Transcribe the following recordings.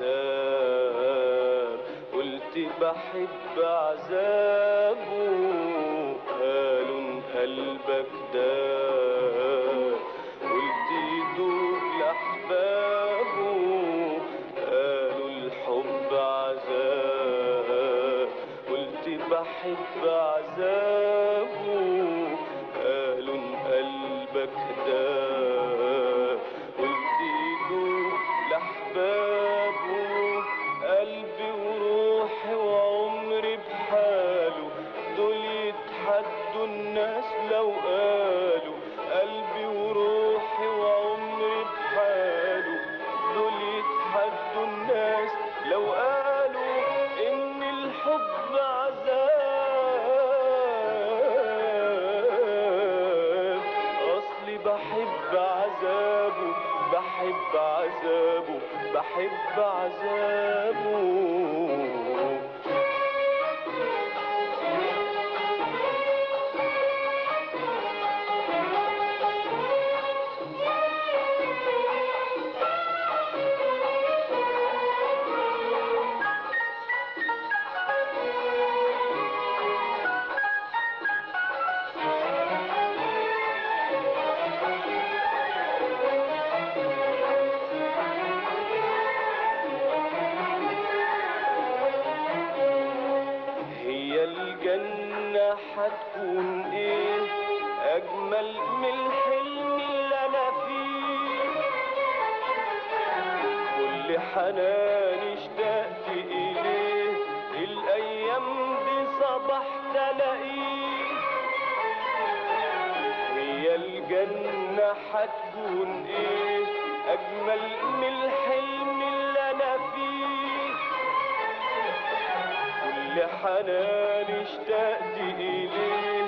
عذاب، قلت بحب عذابه، قالوا ان قلبك داب، قلت يدوب لأحبابه، قالوا الحب عذاب، قلت بحب عذابه، قالوا ان قلبك داب، قلت يدوب لأحبابه، قلبي وروحي وعمري بحاله، دول يتحدوا الناس لو قالوا، قلبي وروحي وعمري بحاله، دول يتحدوا الناس لو قالوا ان الحب عذاب، اصلي بحب عذابه، بحب عذابه، بحب عذابه. الجنة هتكون ايه اجمل من الحلم اللي انا فيه، كل حنان اشتقت اليه، الايام دي صبحت الاقيه، هي الجنة هتكون ايه اجمل من الحلم اللي انا فيه، كل حنان اشتقت اليه،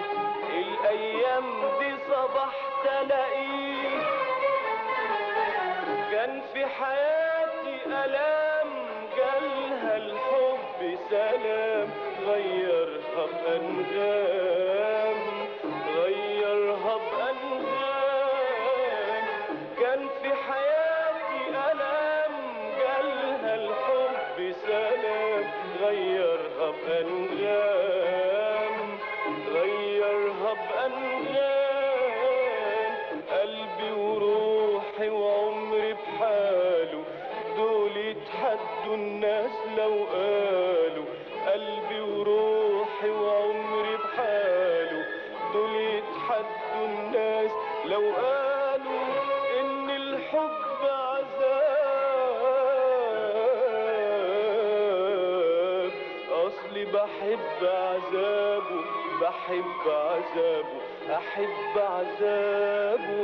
الايام دي صبحت الاقيه، كان في حياتي الام جالها الحب سلام، غيرها بانغام، غيرها بانغام، كان في حياتي الام جالها الحب سلام، غيرها بأنغام، غيرها بأنغام، قلبي وروحي وعمري بحاله، دول يتحدوا الناس لو قالوا، قلبي وروحي وعمري بحاله، دول يتحدوا الناس لو قالوا ان الحب عذاب، اصلي بحب عذابه، بحب عذابه، احب عذابه.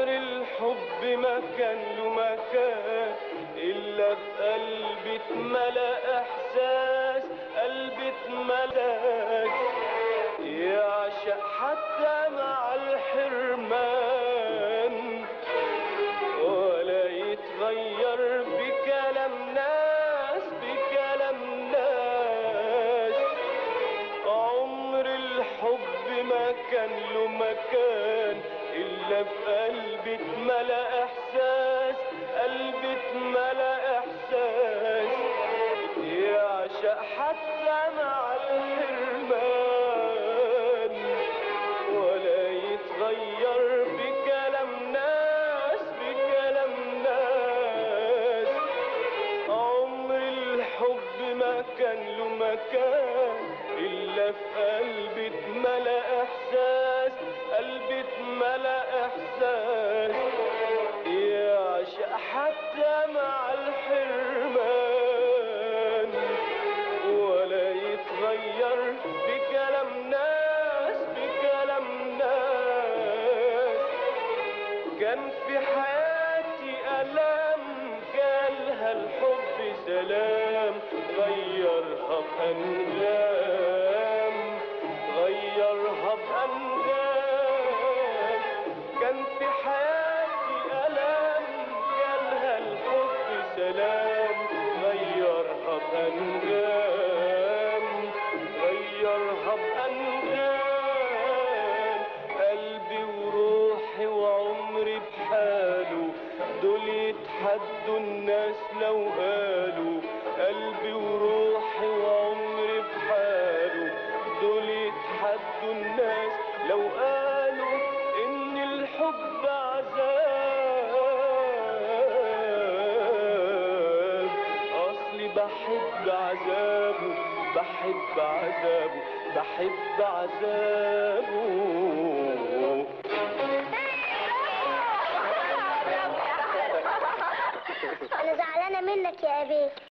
الحب ما كان له مكان إلا في قلبي اتملى إحساس، قلبي اتملى يعشق حتى مع الحرمان، ولا يتغير بكلام ناس، بكلام ناس، عمر الحب ما كان له مكان إلا في قلبي اتملى إحساس، قلبي اتملى إحساس يعشق حتى مع الحرمان، ولا يتغير بكلام ناس، بكلام ناس، عمر الحب ما كان له مكان إلا في قلبي اتملى إحساس، قلبي اتملى إحساس يعشق حتى مع الحرمان، ولا يتغير بكلام ناس، بكلام ناس، كان في حياتي ألام جالها الحب سلام، غيرها بأنغام، غيرها أنغام. كان في حياتي ألم جالها الحب سلام، غيرها بأنغام، غيرها بأنغام. قلبي وروحي وعمري بحاله دول يتحدوا الناس لو قالوا. قلبي وروحي وعمري بحاله دول يتحدوا الناس لو قالوا إن الحب عذاب. أصلي بحب عذابه، بحب عذابه، بحب عذابه. انا زعلانه منك يا ابي.